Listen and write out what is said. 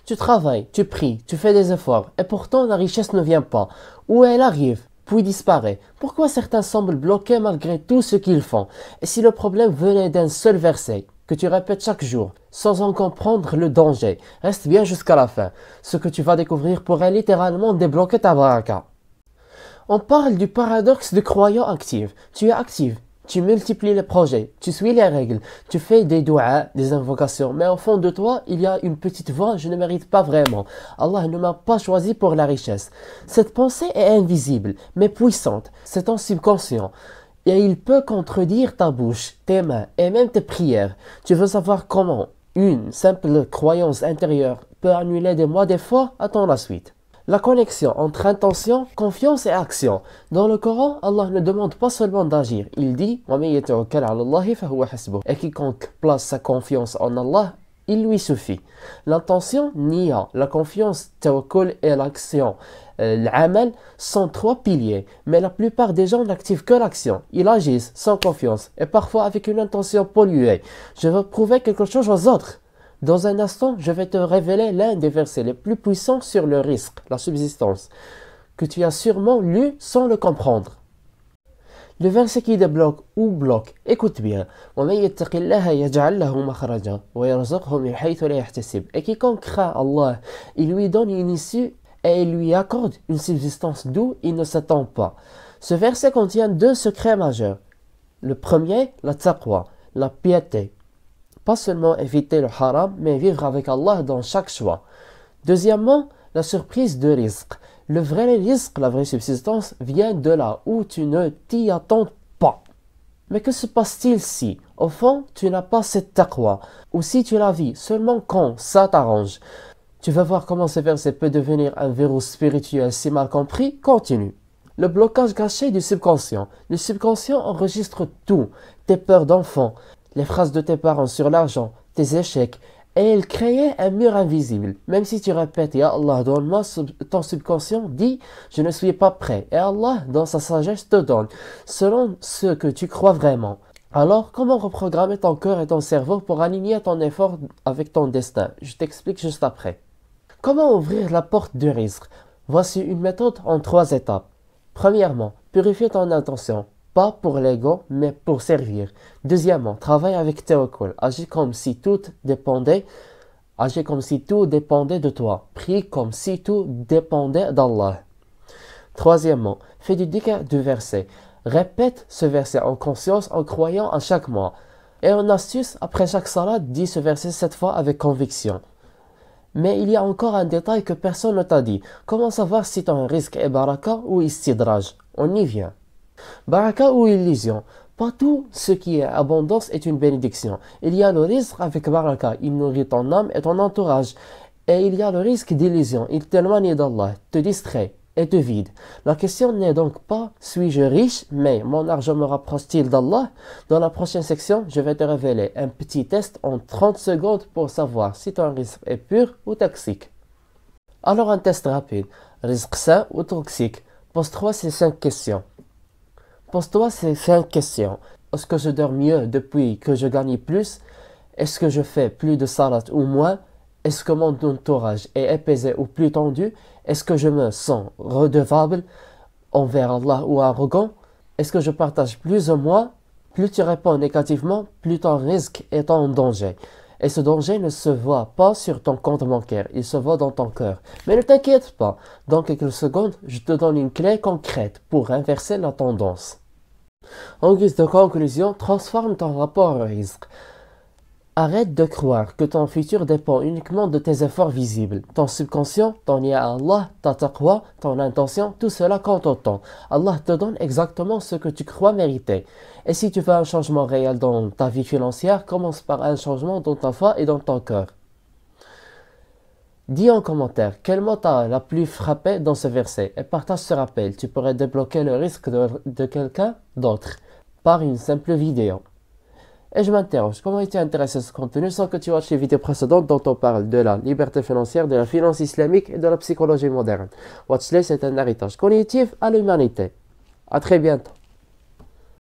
Tu travailles, tu pries, tu fais des efforts, et pourtant la richesse ne vient pas. Ou elle arrive, puis disparaît. Pourquoi certains semblent bloqués malgré tout ce qu'ils font? Et si le problème venait d'un seul verset, que tu répètes chaque jour, sans en comprendre le danger, reste bien jusqu'à la fin. Ce que tu vas découvrir pourrait littéralement débloquer ta baraka. On parle du paradoxe du croyant actif. Tu es actif, tu multiplies les projets, tu suis les règles, tu fais des douas, des invocations, mais au fond de toi, il y a une petite voix, je ne mérite pas vraiment. Allah ne m'a pas choisi pour la richesse. Cette pensée est invisible, mais puissante. C'est ton subconscient. Et il peut contredire ta bouche, tes mains et même tes prières. Tu veux savoir comment une simple croyance intérieure peut annuler des mois d'efforts? Attends la suite. La connexion entre intention, confiance et action. Dans le Coran, Allah ne demande pas seulement d'agir. Il dit et quiconque place sa confiance en Allah, il lui suffit. L'intention, niya, la confiance, tawakkul et l'action, l'amal, sont trois piliers. Mais la plupart des gens n'activent que l'action. Ils agissent sans confiance et parfois avec une intention polluée. Je veux prouver quelque chose aux autres. Dans un instant, je vais te révéler l'un des versets les plus puissants sur le risque, la subsistance, que tu as sûrement lu sans le comprendre. Le verset qui débloque ou bloque, écoute bien. Et quiconque craint Allah, il lui donne une issue et il lui accorde une subsistance d'où il ne s'attend pas. Ce verset contient deux secrets majeurs. Le premier, la taqwa, la piété. Pas seulement éviter le haram, mais vivre avec Allah dans chaque choix. Deuxièmement, la surprise de risque. Le vrai risque, la vraie subsistance, vient de là où tu ne t'y attends pas. Mais que se passe-t-il si, au fond, tu n'as pas cette taqwa, ou si tu la vis seulement quand ça t'arrange? Tu vas voir comment ce verset peut devenir un verrou spirituel si mal compris. Continue. Le blocage caché du subconscient. Le subconscient enregistre tout, tes peurs d'enfant, les phrases de tes parents sur l'argent, tes échecs, et il créait un mur invisible. Même si tu répètes, Ya Allah, donne-moi, ton subconscient dit, je ne suis pas prêt. Et Allah, dans sa sagesse, te donne, selon ce que tu crois vraiment. Alors, comment reprogrammer ton cœur et ton cerveau pour aligner ton effort avec ton destin? Je t'explique juste après. Comment ouvrir la porte du risque? Voici une méthode en 3 étapes. Premièrement, purifier ton intention. Pas pour l'ego, mais pour servir. Deuxièmement, travaille avec tawakkul. Agis comme si tout dépendait de toi. Prie comme si tout dépendait d'Allah. Troisièmement, fais du dhikr du verset. Répète ce verset en conscience en croyant à chaque mois. Et en astuce, après chaque salat, dis ce verset 7 fois avec conviction. Mais il y a encore un détail que personne ne t'a dit. Comment savoir si ton risque est baraka ou istidraj? On y vient. Baraka ou illusion? Pas tout ce qui est abondance est une bénédiction. Il y a le risque avec baraka, il nourrit ton âme et ton entourage. Et il y a le risque d'illusion, il t'éloigne d'Allah, te distrait et te vide. La question n'est donc pas suis-je riche, mais mon argent me rapproche-t-il d'Allah? Dans la prochaine section, je vais te révéler un petit test en 30 secondes pour savoir si ton risque est pur ou toxique. Alors un test rapide, risque sain ou toxique? Pose-toi ces 5 questions. Pose-toi ces 5 questions. Est-ce que je dors mieux depuis que je gagne plus? Est-ce que je fais plus de salat ou moins? Est-ce que mon entourage est apaisé ou plus tendu? Est-ce que je me sens redevable envers Allah ou arrogant? Est-ce que je partage plus ou moins? Plus tu réponds négativement, plus ton risque est en danger. Et ce danger ne se voit pas sur ton compte bancaire, il se voit dans ton cœur. Mais ne t'inquiète pas, dans quelques secondes, je te donne une clé concrète pour inverser la tendance. En guise de conclusion, transforme ton rapport au risque. Arrête de croire que ton futur dépend uniquement de tes efforts visibles. Ton subconscient, ton lien à Allah, ta taqwa, ton intention, tout cela compte autant. Allah te donne exactement ce que tu crois mériter. Et si tu veux un changement réel dans ta vie financière, commence par un changement dans ta foi et dans ton cœur. Dis en commentaire quel mot t'a la plus frappé dans ce verset et partage ce rappel. Tu pourrais débloquer le risque de quelqu'un d'autre par une simple vidéo. Et je m'interroge, comment es-tu intéressé à ce contenu sans que tu watches les vidéos précédentes dont on parle de la liberté financière, de la finance islamique et de la psychologie moderne? Watch-les, c'est un héritage cognitif à l'humanité. À très bientôt.